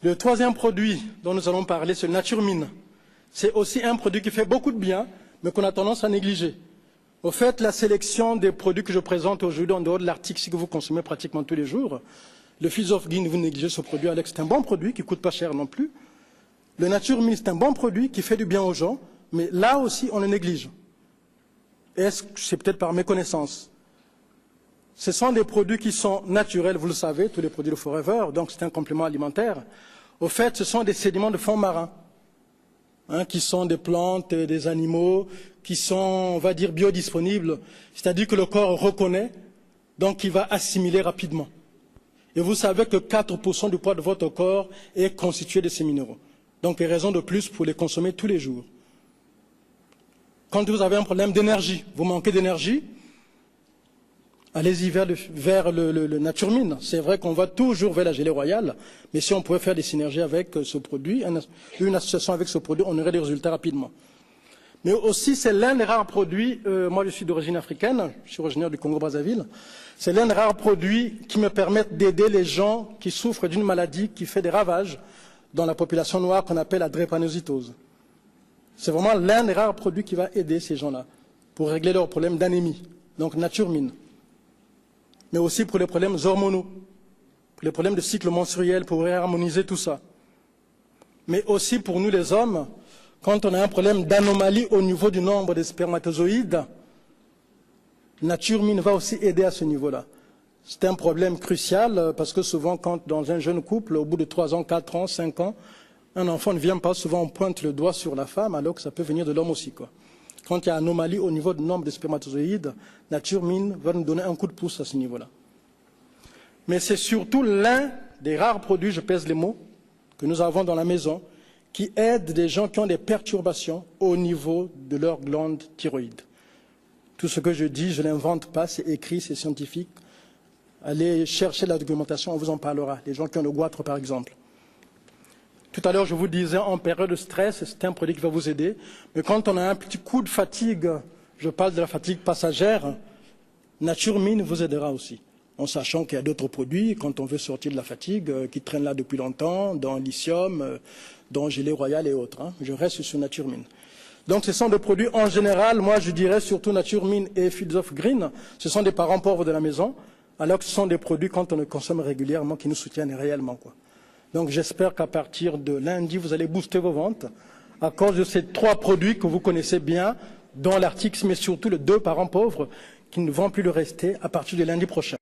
Le troisième produit dont nous allons parler, c'est le Naturemine. C'est aussi un produit qui fait beaucoup de bien, mais qu'on a tendance à négliger. Au fait, la sélection des produits que je présente aujourd'hui, en dehors de l'article que vous consommez pratiquement tous les jours, le Fields of Green, vous négligez ce produit, Alex, c'est un bon produit qui ne coûte pas cher non plus. Le Naturemine, c'est un bon produit qui fait du bien aux gens, mais là aussi, on le néglige. Est-ce que c'est peut-être par méconnaissance? Ce sont des produits qui sont naturels, vous le savez, tous les produits de Forever, donc c'est un complément alimentaire. Au fait, ce sont des sédiments de fond marin, qui sont des plantes, des animaux, qui sont, on va dire, biodisponibles, c'est-à-dire que le corps reconnaît, donc il va assimiler rapidement. Et vous savez que 4% du poids de votre corps est constitué de ces minéraux. Donc, une raison de plus pour les consommer tous les jours. Quand vous avez un problème d'énergie, vous manquez d'énergie, allez-y vers le Naturemine. C'est vrai qu'on va toujours vers la gelée royale, mais si on pouvait faire des synergies avec ce produit, une association avec ce produit, on aurait des résultats rapidement. Mais aussi, c'est l'un des rares produits, moi je suis d'origine africaine, je suis originaire du Congo-Brazzaville, c'est l'un des rares produits qui me permettent d'aider les gens qui souffrent d'une maladie qui fait des ravages dans la population noire qu'on appelle la drépanocytose. C'est vraiment l'un des rares produits qui va aider ces gens-là pour régler leurs problèmes d'anémie, donc Naturemine. Mais aussi pour les problèmes hormonaux, pour les problèmes de cycle menstruel, pour réharmoniser tout ça. Mais aussi pour nous les hommes, quand on a un problème d'anomalie au niveau du nombre de spermatozoïdes, Naturemine va aussi aider à ce niveau-là. C'est un problème crucial parce que souvent, quand dans un jeune couple, au bout de 3 ans, 4 ans, 5 ans, un enfant ne vient pas, souvent on pointe le doigt sur la femme alors que ça peut venir de l'homme aussi, quoi. Quand il y a anomalie au niveau du nombre de spermatozoïdes, Naturemine va nous donner un coup de pouce à ce niveau-là. Mais c'est surtout l'un des rares produits, je pèse les mots, que nous avons dans la maison, qui aide des gens qui ont des perturbations au niveau de leur glande thyroïde. Tout ce que je dis, je ne l'invente pas, c'est écrit, c'est scientifique. Allez chercher la documentation, on vous en parlera. Les gens qui ont le goitre, par exemple. Tout à l'heure, je vous disais, en période de stress, c'est un produit qui va vous aider. Mais quand on a un petit coup de fatigue, je parle de la fatigue passagère, Naturemine vous aidera aussi. En sachant qu'il y a d'autres produits, quand on veut sortir de la fatigue, qui traînent là depuis longtemps, dans lithium, dans gelée royale et autres. Je reste sur Naturemine. Donc ce sont des produits en général, moi je dirais surtout Naturemine et Fields of Green, ce sont des parents pauvres de la maison, alors que ce sont des produits quand on les consomme régulièrement qui nous soutiennent réellement, quoi. Donc j'espère qu'à partir de lundi, vous allez booster vos ventes à cause de ces 3 produits que vous connaissez bien dans l'article, mais surtout les 2 parents pauvres qui ne vont plus le rester à partir de lundi prochain.